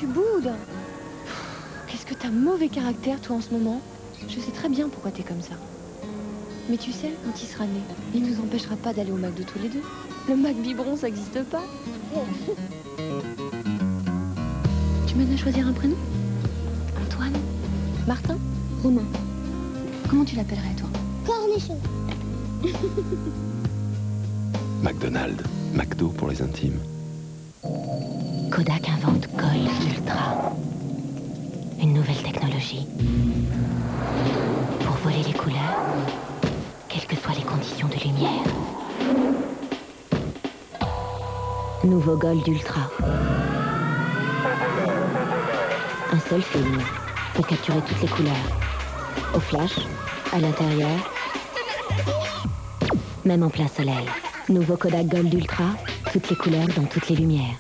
tu boudes? Qu'est-ce que t'as mauvais caractère, toi, en ce moment? Je sais très bien pourquoi t'es comme ça. Mais tu sais, quand il sera né, il nous empêchera pas d'aller au McDo tous les deux. Le Mac biberon, ça n'existe pas. Tu m'aides à choisir un prénom? Antoine? Martin? Romain? Comment tu l'appellerais, toi? Cornichon. McDonald's, McDo pour les intimes. Kodak invente Gold Ultra. Une nouvelle technologie. Pour voler les couleurs, quelles que soient les conditions de lumière. Nouveau Gold Ultra. Un seul film pour capturer toutes les couleurs. Au flash, à l'intérieur, même en plein soleil. Nouveau Kodak Gold Ultra, toutes les couleurs dans toutes les lumières.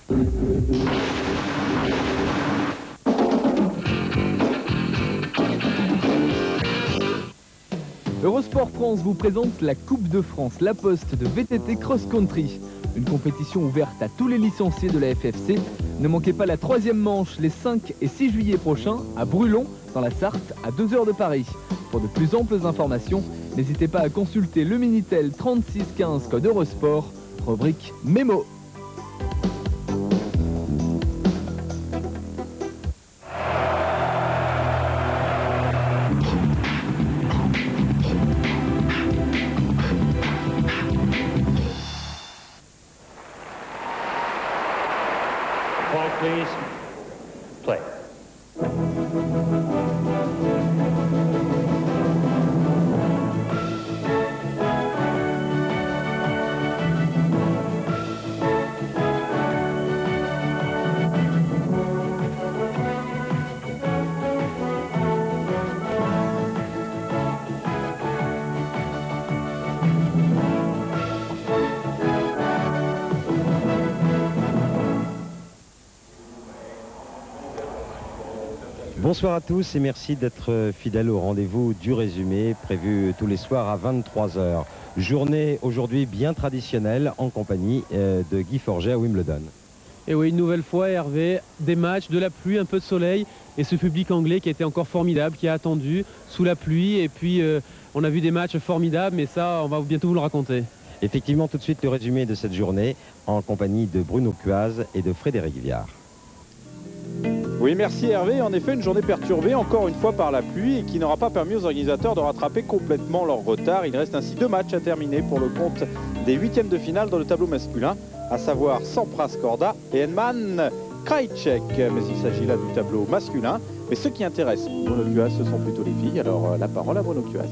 Eurosport France vous présente la Coupe de France, la Poste de VTT Cross Country. Une compétition ouverte à tous les licenciés de la FFC. Ne manquez pas la 3e manche les 5 et 6 juillet prochains à Brulon, dans la Sarthe, à 2 heures de Paris. Pour de plus amples informations, n'hésitez pas à consulter le Minitel 3615 code Eurosport, rubrique Mémo. Ball, please. Play. Bonsoir à tous et merci d'être fidèles au rendez-vous du résumé prévu tous les soirs à 23 h. Journée aujourd'hui bien traditionnelle en compagnie de Guy Forget à Wimbledon. Et oui, une nouvelle fois Hervé, des matchs, de la pluie, un peu de soleil et ce public anglais qui a été encore formidable, qui a attendu sous la pluie et puis on a vu des matchs formidables mais ça on va bientôt vous le raconter. Effectivement, tout de suite le résumé de cette journée en compagnie de Bruno Cuaz et de Frédéric Viard. Oui, merci Hervé. En effet, une journée perturbée encore une fois par la pluie et qui n'aura pas permis aux organisateurs de rattraper complètement leur retard. Il reste ainsi 2 matchs à terminer pour le compte des 8e de finale dans le tableau masculin, à savoir Sampras Korda et Edman Krajicek. Mais il s'agit là du tableau masculin. Mais ce qui intéresse Bruno Cuaz, ce sont plutôt les filles. Alors la parole à Bruno Cuaz.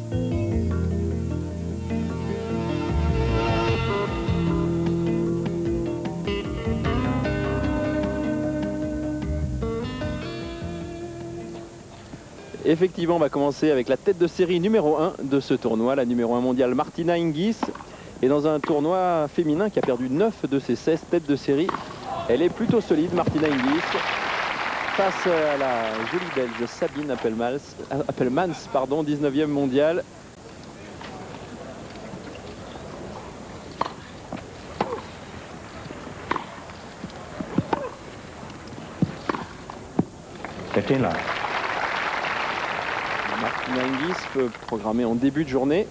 Effectivement, on va commencer avec la tête de série numéro 1 de ce tournoi, la numéro 1 mondiale Martina Hingis. Et dans un tournoi féminin qui a perdu 9 de ses 16 têtes de série, elle est plutôt solide, Martina Hingis, face à la jolie belge Sabine Appelmans, 19e mondiale. Là. Martina Hingis peut programmer en début de journée.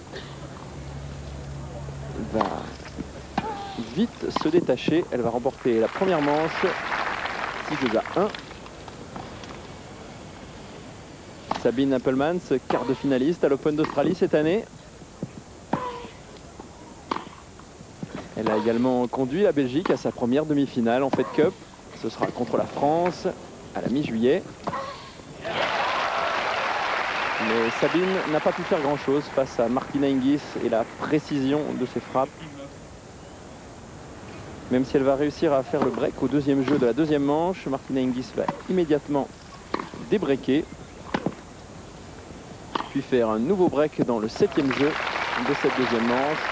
Va vite se détacher. Elle va remporter la première manche. 6-2 à 1. Sabine Appelmans, quart de finaliste à l'Open d'Australie cette année. Elle a également conduit la Belgique à sa première demi-finale en Fed Cup. Ce sera contre la France à la mi-juillet. Mais Sabine n'a pas pu faire grand-chose face à Martina Hingis et la précision de ses frappes. Même si elle va réussir à faire le break au deuxième jeu de la deuxième manche, Martina Hingis va immédiatement débreaker. Puis faire un nouveau break dans le 7e jeu de cette deuxième manche.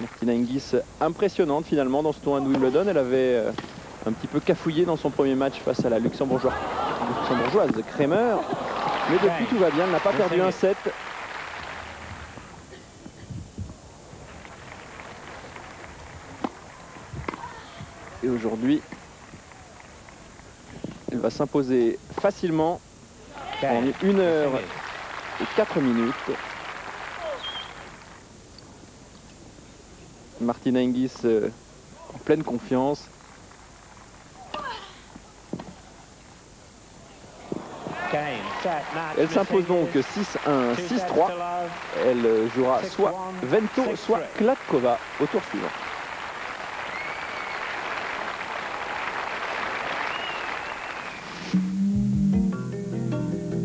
Martina Hingis impressionnante finalement dans ce tournoi de Wimbledon. Elle avait un petit peu cafouillé dans son premier match face à la luxembourgeoise Kremer. Mais depuis tout va bien, elle n'a pas perdu un set. Et aujourd'hui, va s'imposer facilement en 1 heure et 4 minutes. Martina Hingis en pleine confiance. Elle s'impose donc 6-1, 6-3. Elle jouera soit Vento, soit Kladkova au tour suivant.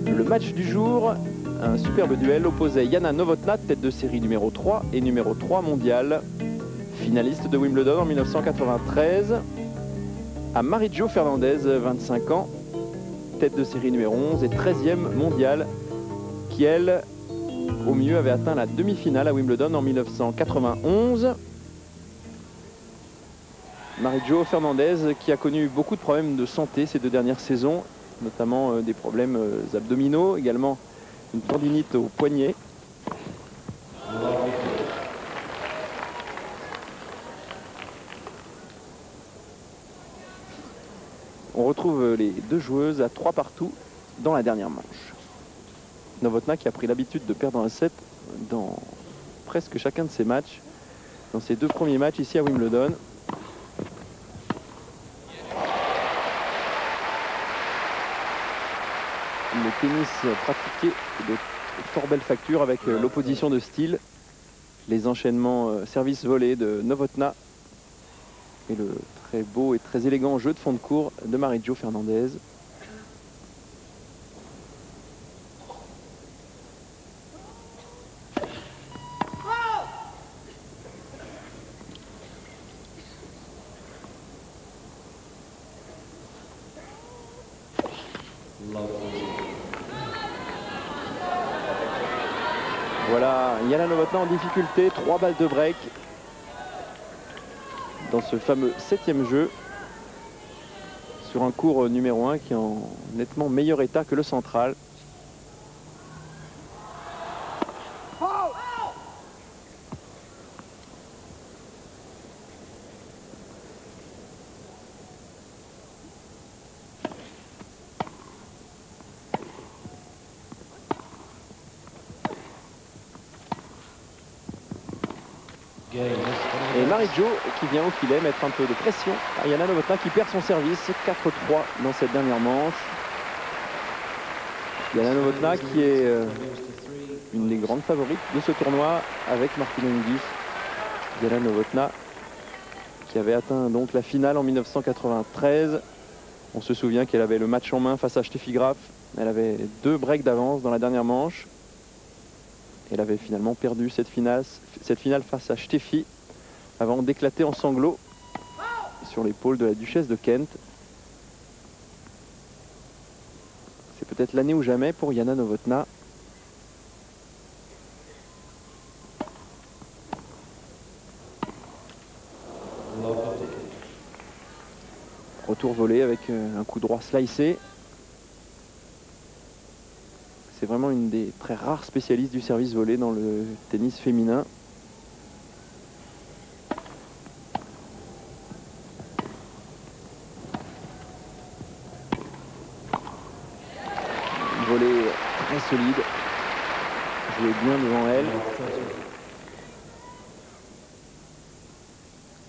Le match du jour, un superbe duel opposait Jana Novotná, tête de série numéro 3 et numéro 3 mondial, finaliste de Wimbledon en 1993, à Marie-Jo Fernandez, 25 ans, tête de série numéro 11 et 13e mondial, qui elle, au mieux, avait atteint la demi-finale à Wimbledon en 1991. Marie-Jo Fernandez qui a connu beaucoup de problèmes de santé ces 2 dernières saisons, notamment des problèmes abdominaux, également une tendinite au poignet. On retrouve les 2 joueuses à 3 partout dans la dernière manche. Novotná qui a pris l'habitude de perdre un set dans presque chacun de ses matchs, dans ses 2 premiers matchs ici à Wimbledon. Le tennis pratiqué de fort belle facture avec l'opposition de style, les enchaînements service-volés de Novotná et le très beau et très élégant jeu de fond de cours de Marie-Jo Fernandez. Voilà, Jana Novotná en difficulté, 3 balles de break dans ce fameux 7e jeu sur un cours numéro 1 qui est en nettement meilleur état que le central. Et Marie-Jo qui vient au filet mettre un peu de pression à Jana Novotná qui perd son service, 4-3 dans cette dernière manche. Jana Novotná qui est une des grandes favorites de ce tournoi avec Martina Hingis. Jana Novotná qui avait atteint donc la finale en 1993. On se souvient qu'elle avait le match en main face à Steffi Graf. Elle avait 2 breaks d'avance dans la dernière manche. Elle avait finalement perdu cette finale face à Steffi avant d'éclater en sanglots sur l'épaule de la duchesse de Kent. C'est peut-être l'année ou jamais pour Jana Novotná. Retour volé avec un coup droit slicé. C'est vraiment une des très rares spécialistes du service volé dans le tennis féminin. Volée très solide. Jouée bien devant elle.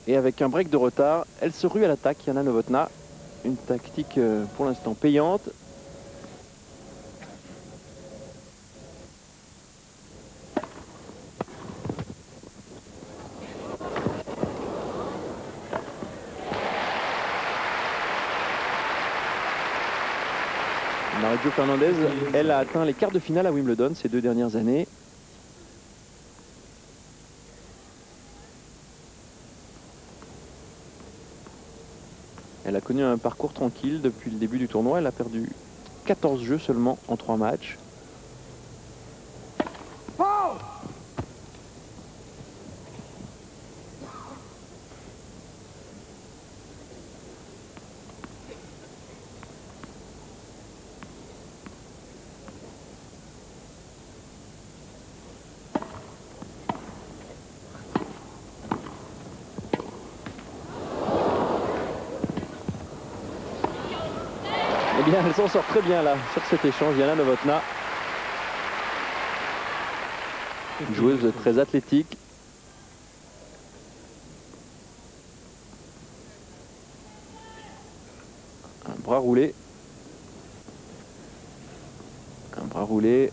Et avec un break de retard, elle se rue à l'attaque, Jana Novotná. Une tactique pour l'instant payante. Marie-Jo Fernandez, elle a atteint les quarts de finale à Wimbledon ces 2 dernières années. Elle a connu un parcours tranquille depuis le début du tournoi. Elle a perdu 14 jeux seulement en 3 matchs. Eh bien, elle s'en sort très bien là, sur cet échange. Jana Novotná, une joueuse très athlétique. Un bras roulé. Un bras roulé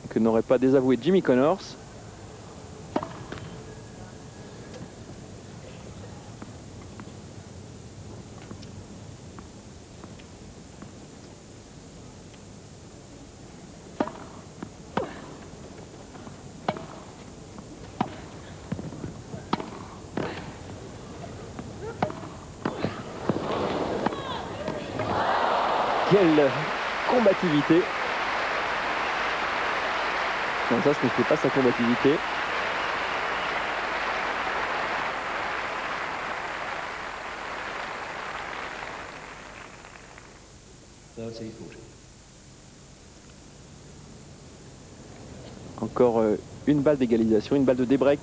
que n'aurait pas désavoué Jimmy Connors. Quelle combativité. Non, ça, ce n'était pas sa combativité. Encore une balle d'égalisation, une balle de débreak.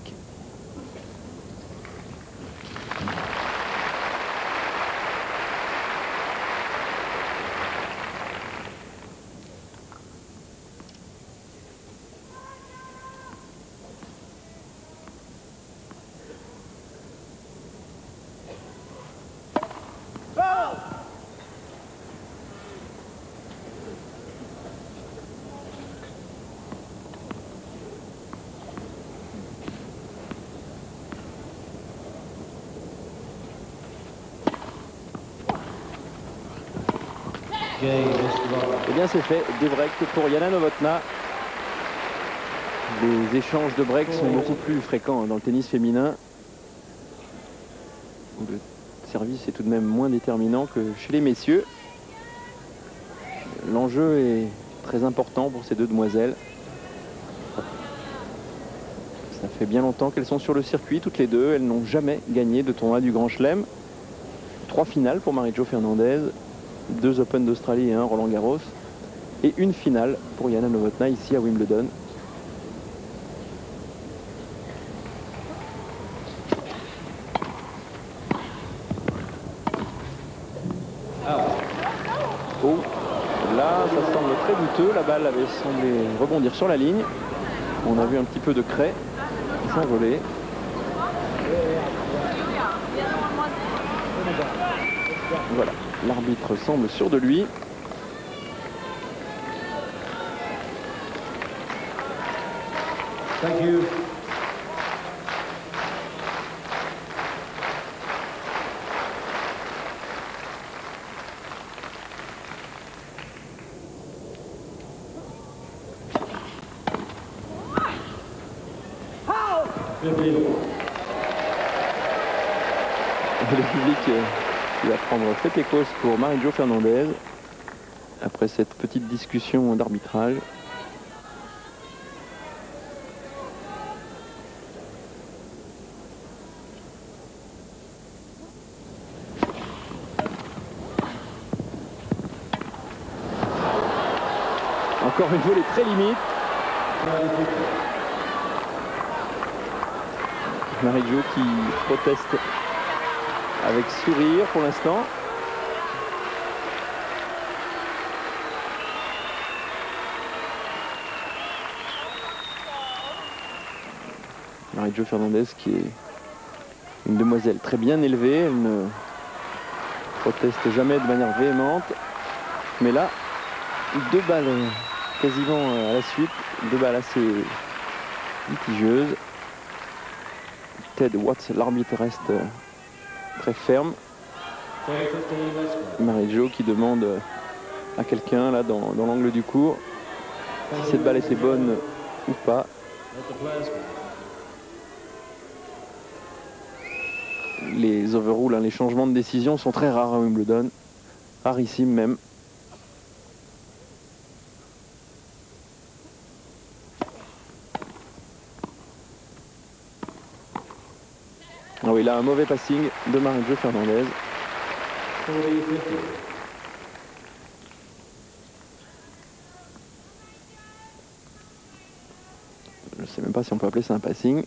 Eh bien c'est fait, des breaks pour Jana Novotná. Les échanges de breaks sont beaucoup plus fréquents dans le tennis féminin, où le service est tout de même moins déterminant que chez les messieurs. L'enjeu est très important pour ces deux demoiselles. Ça fait bien longtemps qu'elles sont sur le circuit, toutes les deux. Elles n'ont jamais gagné de tournoi du Grand Chelem. 3 finales pour Marie-Jo Fernandez. 2 Open d'Australie et 1 Roland Garros. Et une finale pour Jana Novotná ici à Wimbledon. Oh, là ça semble très douteux. La balle avait semblé rebondir sur la ligne. On a vu un petit peu de craie s'envoler. Voilà, l'arbitre semble sûr de lui. Thank you. Le public qui va prendre fait écos pour Marie-Jo Fernandez après cette petite discussion d'arbitrage. Encore une volée très limite. Marie-Jo qui proteste avec sourire pour l'instant. Marie-Jo Fernandez qui est une demoiselle très bien élevée. Elle ne proteste jamais de manière véhémente. Mais là, 2 balles quasiment à la suite. 2 balles assez litigieuses. Ted Watts, l'arbitre, reste très ferme. Marie-Jo qui demande à quelqu'un là dans l'angle du court si cette balle était bonne ou pas. Les overrules, les changements de décision sont très rares à Wimbledon, rarissimes même. Ah oui, là un mauvais passing de Marie-Jo Fernandez. Je ne sais même pas si on peut appeler ça un passing.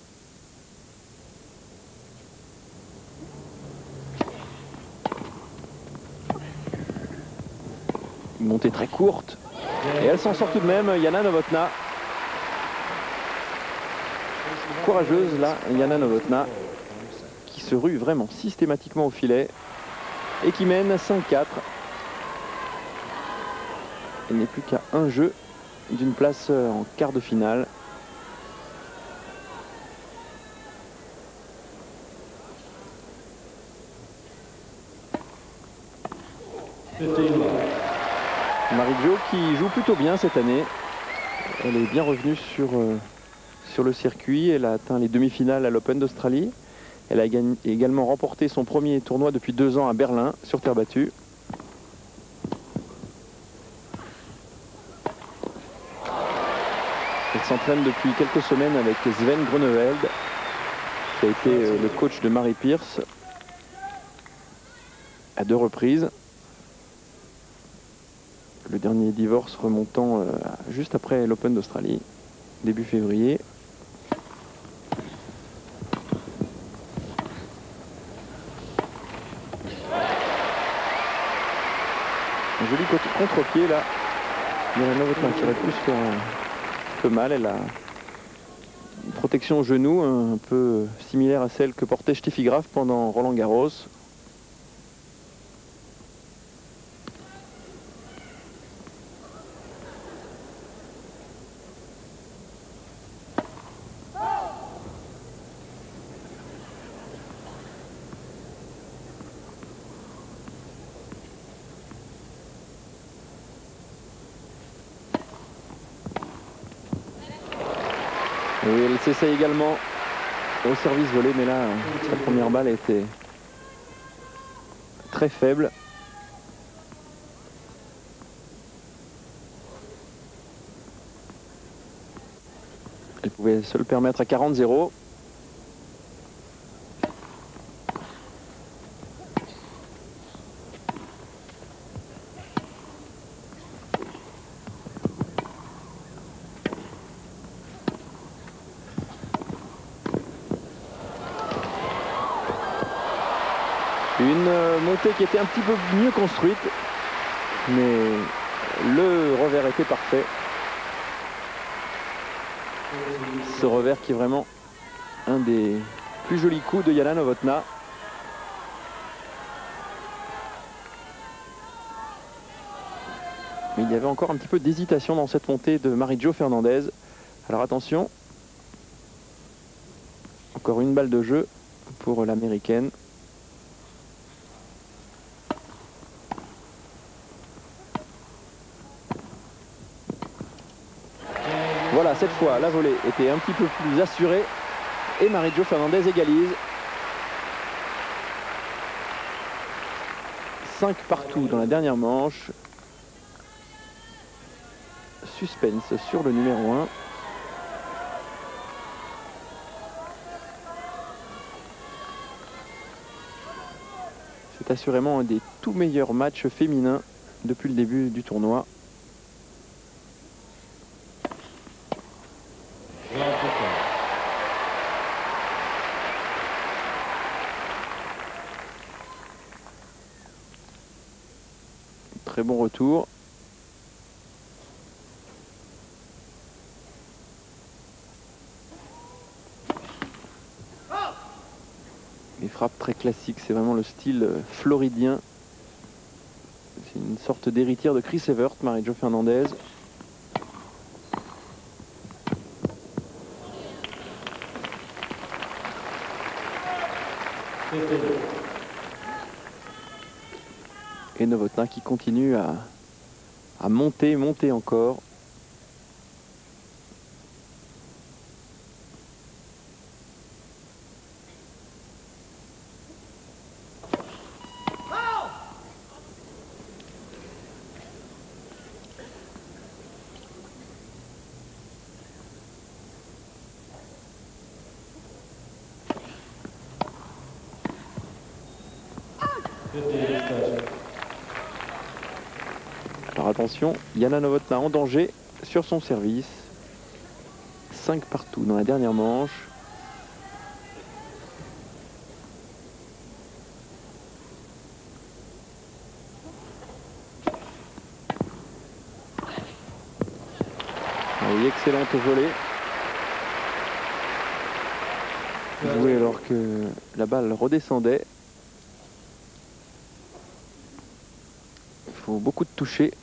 Une montée très courte. Et elle s'en sort tout de même, Jana Novotná. Courageuse là, Jana Novotná, qui se rue vraiment systématiquement au filet et qui mène 5-4. Elle n'est plus qu'à un jeu d'une place en quart de finale. Marie-Jo qui joue plutôt bien cette année. Elle est bien revenue sur le circuit. Elle a atteint les demi-finales à l'Open d'Australie. Elle a également remporté son premier tournoi depuis 2 ans à Berlin sur terre battue. Elle s'entraîne depuis quelques semaines avec Sven Groeneveld, qui a été le coach de Mary Pierce à 2 reprises. Le dernier divorce remontant juste après l'Open d'Australie, début février. Un joli contre-pied là. Jana Novotná qui aurait pu se faire un peu mal. Elle a une protection au genou un peu similaire à celle que portait Steffi Graf pendant Roland Garros. Et elle s'essaye également au service volé, mais là, sa première balle a été très faible. Elle pouvait se le permettre à 40-0. Une montée qui était un petit peu mieux construite, mais le revers était parfait. Ce revers qui est vraiment un des plus jolis coups de Jana Novotná. Mais il y avait encore un petit peu d'hésitation dans cette montée de Marie-Jo Fernandez. Alors attention, encore une balle de jeu pour l'américaine. Voilà, cette fois, la volée était un petit peu plus assurée et Marie-Jo Fernandez égalise. 5 partout dans la dernière manche. Suspense sur le numéro 1. C'est assurément un des tout meilleurs matchs féminins depuis le début du tournoi. Très bon retour. Les frappes très classiques, c'est vraiment le style floridien. C'est une sorte d'héritière de Chris Evert, Marie-Jo Fernandez. Et Novotná qui continue à monter encore. Alors attention, Jana Novotná en danger sur son service. 5 partout dans la dernière manche. Oui, excellente volée. Joué alors que la balle redescendait. Il faut beaucoup de toucher.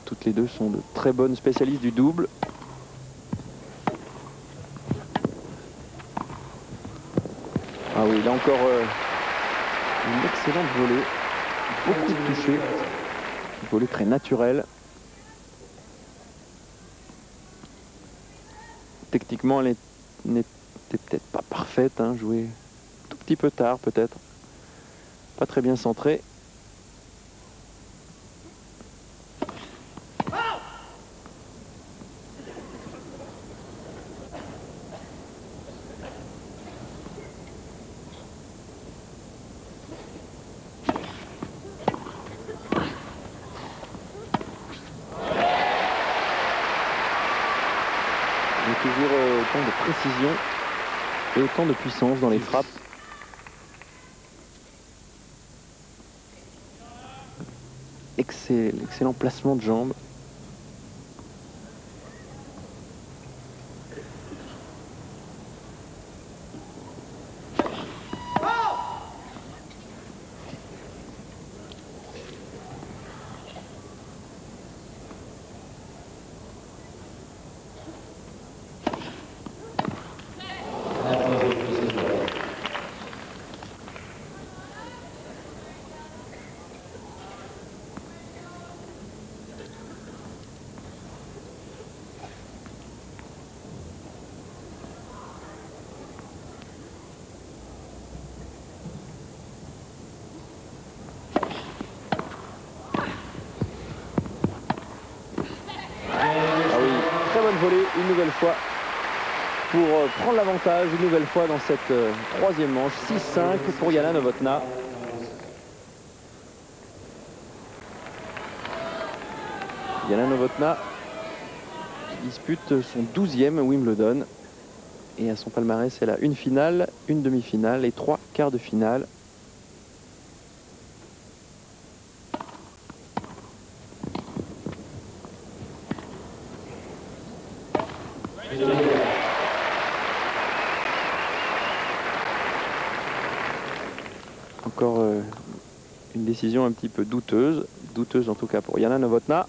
Toutes les deux sont de très bonnes spécialistes du double. Ah oui, là encore une excellente volée. Beaucoup de toucher. Une volée très naturelle. Techniquement, elle n'était peut-être pas parfaite. Hein, jouée un tout petit peu tard peut-être. Pas très bien centrée. Toujours autant de précision et autant de puissance dans les frappes. Excellent placement de jambes. Volée une nouvelle fois pour prendre l'avantage une nouvelle fois dans cette troisième manche. 6-5 pour Jana Novotná. Jana Novotná qui dispute son 12e Wimbledon et à son palmarès elle a une finale, une demi-finale et 3 quarts de finale. Encore une décision un petit peu douteuse en tout cas pour Jana Novotná.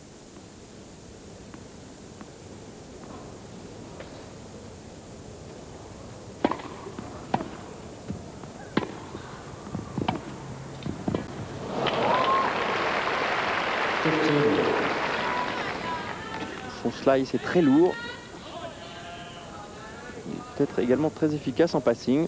Son slice est très lourd. Il est peut-être également très efficace en passing.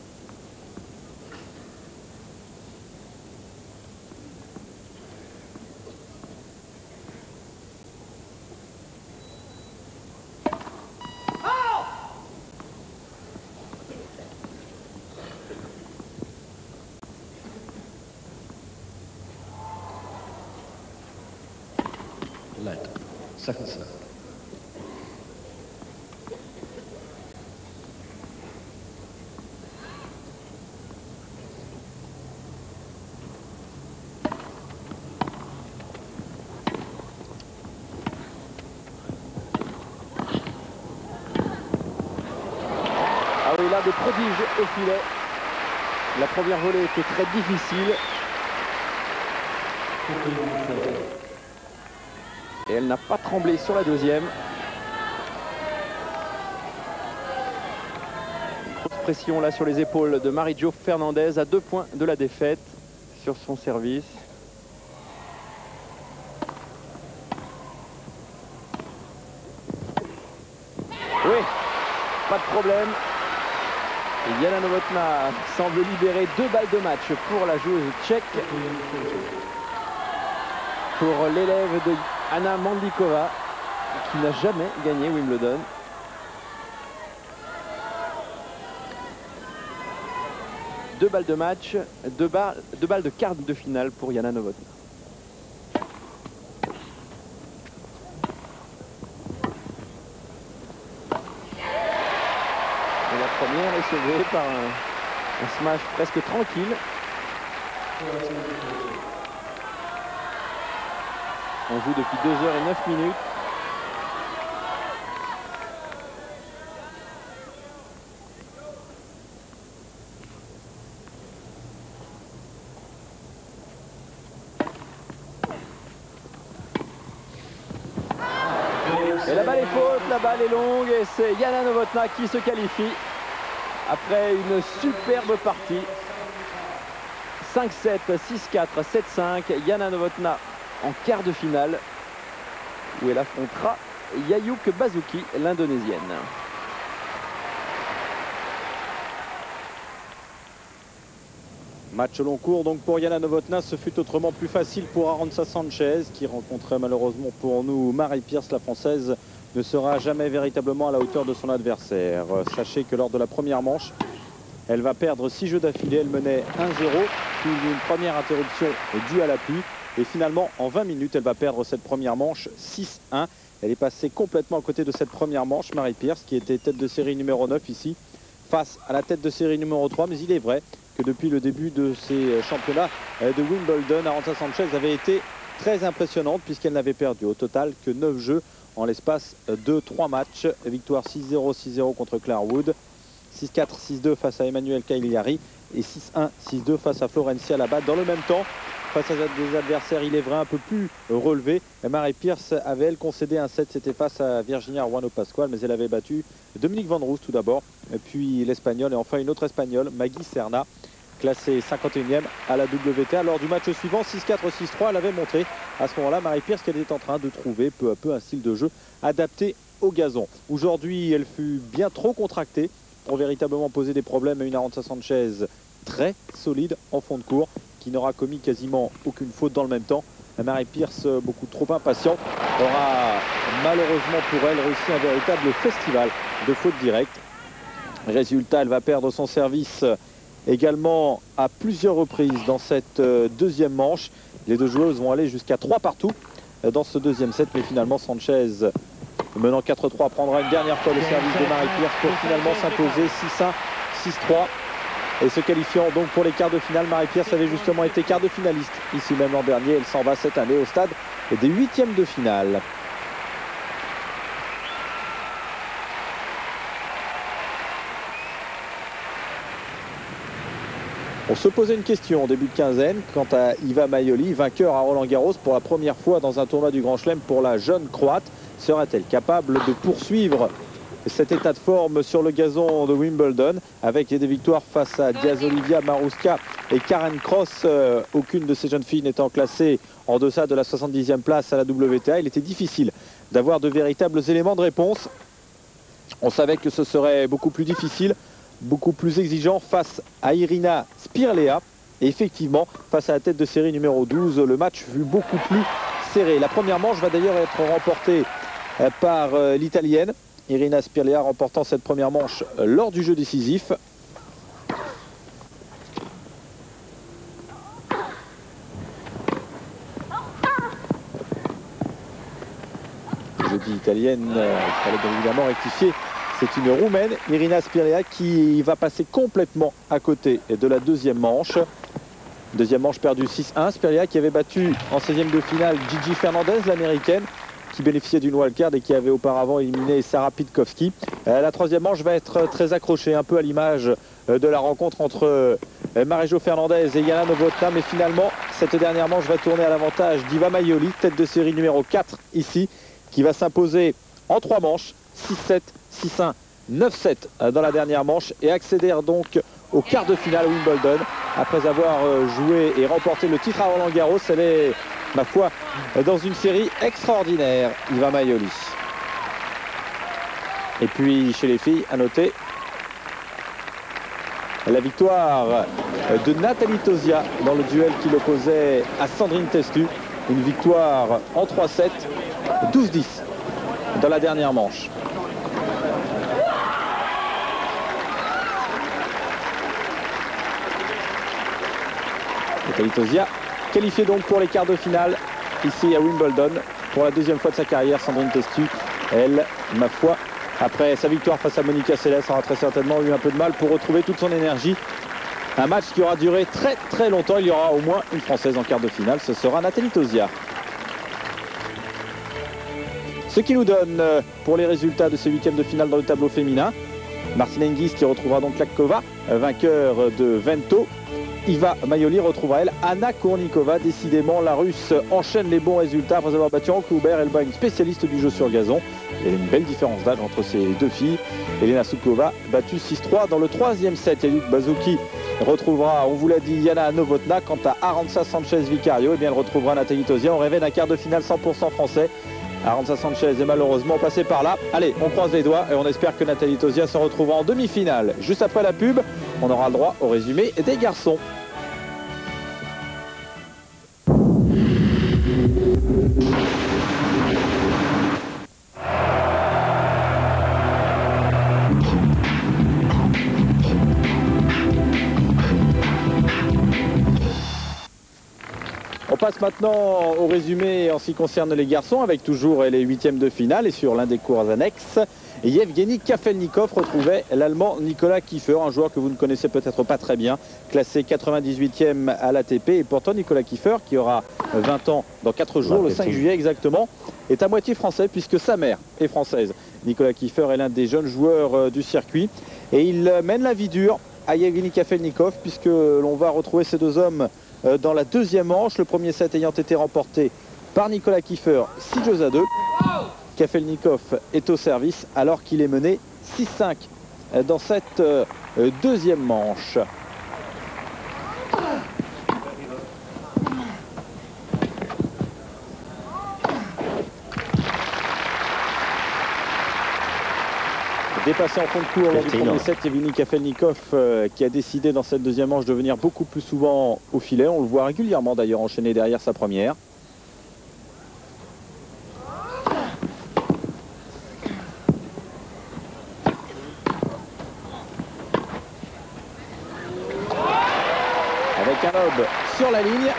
Second serve. Ah oui, là des prodiges au filet. La première volée était très difficile. Et elle n'a pas tremblé sur la deuxième. Grosse pression là sur les épaules de Marie-Jo Fernandez à 2 points de la défaite sur son service. Oui, pas de problème. Et Jana Novotná semble libérer 2 balles de match pour la joueuse tchèque. Pour l'élève de Anna Mandlikova, qui n'a jamais gagné Wimbledon. Deux balles de match, deux balles de quart de finale pour Jana Novotná. Et la première est sauvée par un smash presque tranquille On joue depuis 2 heures et 9 minutes. Et la balle est faute, la balle est longue et c'est Jana Novotná qui se qualifie après une superbe partie. 5-7, 6-4, 7-5. Jana Novotná en quart de finale où elle affrontera Yayuk Basuki, l'indonésienne. Match long cours donc pour Jana Novotná. Ce fut autrement plus facile pour Arantxa Sanchez qui rencontrait malheureusement pour nous Marie Pierce. La française ne sera jamais véritablement à la hauteur de son adversaire. Sachez que lors de la première manche, elle va perdre 6 jeux d'affilée. Elle menait 1-0, puis une première interruption due à la pluie. Et finalement, en 20 minutes, elle va perdre cette première manche 6-1. Elle est passée complètement à côté de cette première manche. Marie Pierce qui était tête de série numéro 9 ici, face à la tête de série numéro 3. Mais il est vrai que depuis le début de ces championnats de Wimbledon, Arantxa Sanchez avait été très impressionnante puisqu'elle n'avait perdu au total que 9 jeux en l'espace de 3 matchs. Victoire 6-0, 6-0 contre Claire Wood, 6-4, 6-2 face à Emmanuel Cagliari et 6-1, 6-2 face à Florencia Labat. Dans le même temps, face à des adversaires, il est vrai, un peu plus relevés, Marie Pierce avait, elle, concédé un set. C'était face à Virginia Ruano Pascual, mais elle avait battu Dominique Van Roos tout d'abord, puis l'Espagnol et enfin une autre Espagnole, Maggie Serna, classée 51e à la WTA. Lors du match suivant, 6-4, 6-3, elle avait montré à ce moment-là, Marie Pierce, qu'elle était en train de trouver peu à peu un style de jeu adapté au gazon. Aujourd'hui, elle fut bien trop contractée pour véritablement poser des problèmes à une Arantxa Sanchez très solide en fond de cours, qui n'aura commis quasiment aucune faute dans le même temps. Marie Pierce, beaucoup trop impatiente, aura malheureusement pour elle réussi un véritable festival de fautes directes. Résultat, elle va perdre son service également à plusieurs reprises dans cette deuxième manche. Les deux joueuses vont aller jusqu'à 3 partout dans ce deuxième set, mais finalement Sanchez, menant 4-3, prendra une dernière fois le service de Marie Pierce pour finalement s'imposer 6-1, 6-3. Et se qualifiant donc pour les quarts de finale. Marie Pierce avait justement été quart de finaliste ici même l'an dernier. Elle s'en va cette année au stade des 8e de finale. On se posait une question en début de quinzaine quant à Iva Maioli, vainqueur à Roland-Garros pour la première fois dans un tournoi du Grand Chelem pour la jeune Croate. Sera-t-elle capable de poursuivre cet état de forme sur le gazon de Wimbledon avec des victoires face à Diaz-Olivia, Maruska et Karen Cross, aucune de ces jeunes filles n'étant classée en deçà de la 70e place à la WTA. Il était difficile d'avoir de véritables éléments de réponse. On savait que ce serait beaucoup plus difficile, beaucoup plus exigeant face à Irina Spirlea. Et effectivement, face à la tête de série numéro 12, le match fut beaucoup plus serré. La première manche va d'ailleurs être remportée par l'Italienne Irina Spirlea, remportant cette première manche lors du jeu décisif. Je dis italienne, il fallait bien évidemment rectifier. C'est une Roumaine, Irina Spirlea, qui va passer complètement à côté de la deuxième manche. Deuxième manche perdue 6-1. Spirlea qui avait battu en 16e de finale Gigi Fernandez, l'américaine, qui bénéficiait d'une wildcard et qui avait auparavant éliminé Sarah Pitkowski. La troisième manche va être très accrochée, un peu à l'image de la rencontre entre Marie-Jo Fernandez et Jana Novotná, mais finalement cette dernière manche va tourner à l'avantage d'Iva Maioli, tête de série numéro 4 ici, qui va s'imposer en 3 manches, 6-7, 6-1, 9-7 dans la dernière manche et accédère donc au quart de finale Wimbledon. Après avoir joué et remporté le titre à Roland-Garros, elle est, ma foi, dans une série extraordinaire, Iva Maioli. Et puis chez les filles, à noter la victoire de Nathalie Tauziat dans le duel qui l'opposait à Sandrine Testu. Une victoire en 3-7, 12-10 dans la dernière manche. Nathalie Tauziat qualifiée donc pour les quarts de finale ici à Wimbledon pour la deuxième fois de sa carrière. Sandrine Testu, elle, ma foi, après sa victoire face à Monica Seles, aura très certainement eu un peu de mal pour retrouver toute son énergie Un match qui aura duré très très longtemps. Il y aura au moins une Française en quart de finale. Ce sera Nathalie Tauziat. Ce qui nous donne pour les résultats de ce huitième de finale dans le tableau féminin. Martina Hingis qui retrouvera donc Lakhkova, vainqueur de Vento. Iva Maioli retrouvera elle Anna Kournikova. Décidément, la Russe enchaîne les bons résultats après avoir battu Anke Huber. Elle bat une spécialiste du jeu sur gazon. Il y a une belle différence d'âge entre ces deux filles. Elena Suková battue 6-3 dans le troisième set. Yayuk Bazouki retrouvera, on vous l'a dit, Yana Novotná. Quant à Arantxa Sanchez Vicario, eh bien, elle retrouvera Nathalie Tauziat. On rêvait d'un quart de finale 100% français. Arantxa Sanchez est malheureusement passée par là. Allez, on croise les doigts et on espère que Nathalie Tauziat se retrouvera en demi-finale. Juste après la pub, on aura le droit au résumé des garçons. On passe maintenant au résumé en ce qui concerne les garçons, avec toujours les huitièmes de finale et sur l'un des cours annexes. Yevgeny Kafelnikov retrouvait l'Allemand Nicolas Kiefer, un joueur que vous ne connaissez peut-être pas très bien, classé 98e à l'ATP. Et pourtant Nicolas Kiefer, qui aura 20 ans dans 4 jours, le 5 juillet exactement, est à moitié français puisque sa mère est française. Nicolas Kiefer est l'un des jeunes joueurs du circuit et il mène la vie dure à Yevgeny Kafelnikov puisque l'on va retrouver ces deux hommes dans la deuxième manche, le premier set ayant été remporté par Nicolas Kiefer 6-2. Kafelnikov est au service alors qu'il est mené 6-5 dans cette deuxième manche. Dépassé en fond de cours lors du premier set, Yevgeny Kafelnikov qui a décidé dans cette deuxième manche de venir beaucoup plus souvent au filet. On le voit régulièrement d'ailleurs enchaîner derrière sa première. Avec un lob sur la ligne.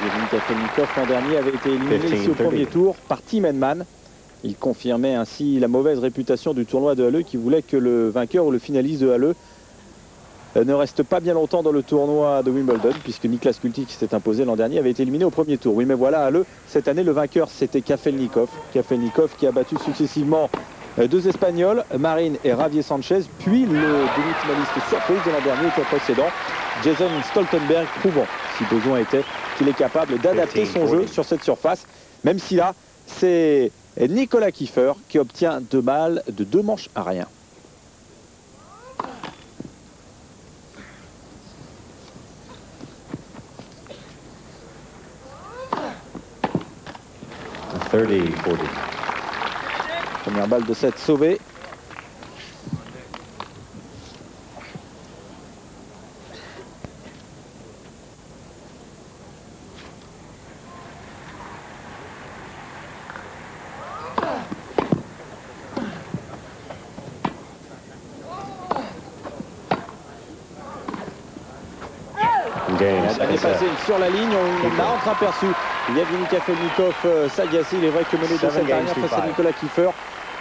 Yevgeny Kafelnikov l'an dernier avait été éliminé ici au premier tour par Tim Henman. Il confirmait ainsi la mauvaise réputation du tournoi de Halle qui voulait que le vainqueur ou le finaliste de Halle ne reste pas bien longtemps dans le tournoi de Wimbledon puisque Niklas Kulti qui s'était imposé l'an dernier avait été éliminé au premier tour. Oui mais voilà, à Halle, cette année le vainqueur c'était Kafelnikov. Kafelnikov qui a battu successivement deux Espagnols, Marin et Javier Sanchez, puis le demi-finaliste surprise de l'an dernier au tour précédent, Jason Stoltenberg, prouvant si besoin était qu'il est capable d'adapter son jeu sur cette surface, même si là c'est Nicolas Kiefer qui obtient 2 balles de 2 manches à rien. Première balle de 7 sauvée. Elle est passée sur la ligne, on a entreaperçu Yevgeny Kafelnikov s'agacer. Il est vrai que mener de cette dernière face à Nicolas Kiefer,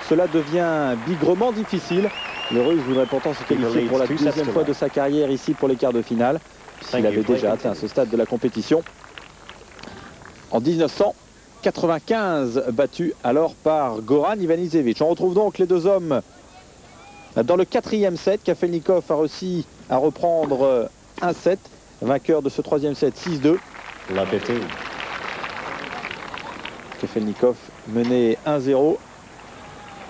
cela devient bigrement difficile. Le Russe voudrait pourtant se qualifier pour la deuxième fois de sa carrière ici pour les quarts de finale, puisqu'il avait déjà atteint ce stade de la compétition en 1995, battu alors par Goran Ivanisevic. On retrouve donc les deux hommes dans le quatrième set. Kafelnikov a réussi à reprendre un set. Vainqueur de ce troisième set, 6-2. Kafelnikov mené 1-0,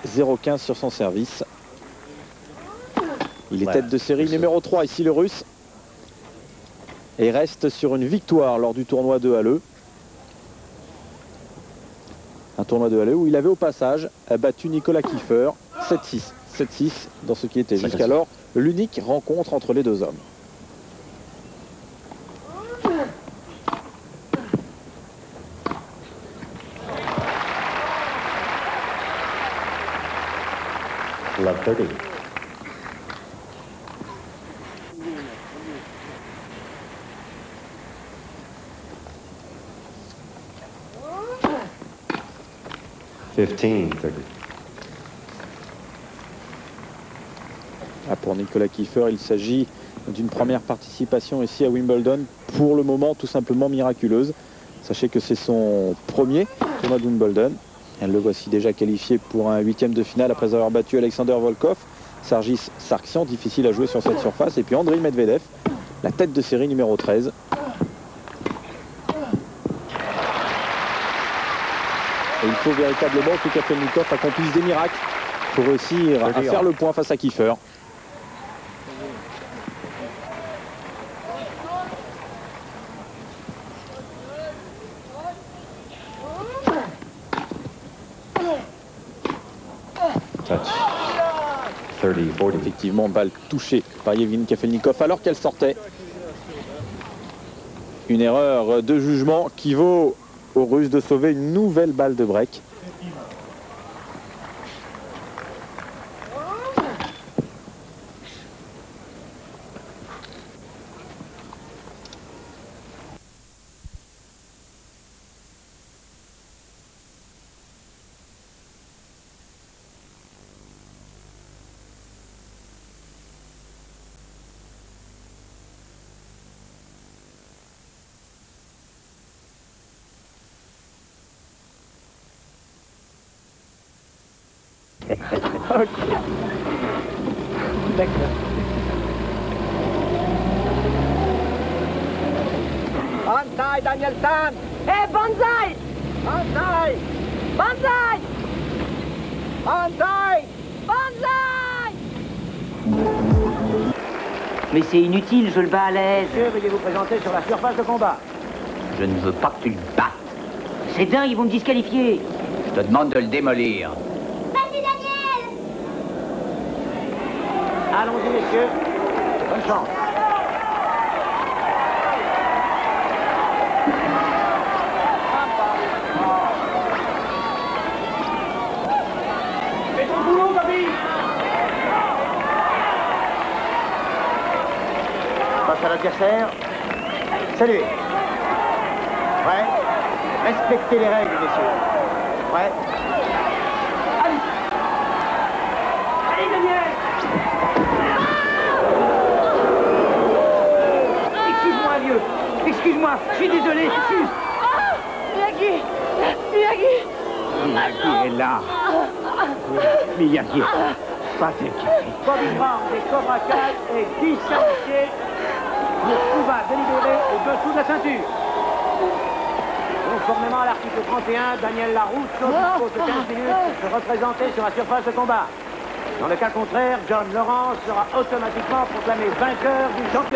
0-15 sur son service. Il est tête de série numéro 3 ici le Russe. Et reste sur une victoire lors du tournoi de Halle. Un tournoi de Halle où il avait au passage battu Nicolas Kiefer 7-6. 7-6 dans ce qui était jusqu'alors l'unique rencontre entre les deux hommes. Love 30. Pour Nicolas Kiefer, il s'agit d'une première participation ici à Wimbledon, pour le moment tout simplement miraculeuse. Sachez que c'est son premier tournoi de Wimbledon. Le voici déjà qualifié pour un 8e de finale après avoir battu Alexander Volkov. Sargis Sargsyan, difficile à jouer sur cette surface. Et puis Andriy Medvedev, la tête de série numéro 13. Et il faut véritablement que Kafelnikov accomplisse des miracles pour réussir à faire le point face à Kiefer. Effectivement, balle touchée par Yevgeny Kafelnikov alors qu'elle sortait. Une erreur de jugement qui vaut aux Russes de sauver une nouvelle balle de break. Ok. D'accord. Banzai, Danielson! Hé, Banzai! Banzai! Banzai! Banzai! Banzai! Mais c'est inutile, je le bats à l'aise. Monsieur, veuillez vous présenter sur la surface de combat. Je ne veux pas que tu le battes. C'est dingue, ils vont me disqualifier. Je te demande de le démolir. Vas-y, Daniel! Allons-y, messieurs. Bonne chance. Fais ton boulot, Bobby! Face à l'adversaire. Salut. Prêt? Respectez les règles, messieurs. Prêt? Allez! Allez, Daniel! Excuse-moi, vieux. Excuse-moi, je suis désolé, excuse. Miyagi! Miyagi! Miyagi est là. Miyagi. Pas t'inquiéter. Bobby Brown des Cobra Kai est disqualifié pour combat délibéré au-dessous de la ceinture. Conformément à l'article 31, Daniel Larousse dispose de 15 minutes pour se représenter sur la surface de combat. Dans le cas contraire, John Lawrence sera automatiquement proclamé vainqueur du championnat.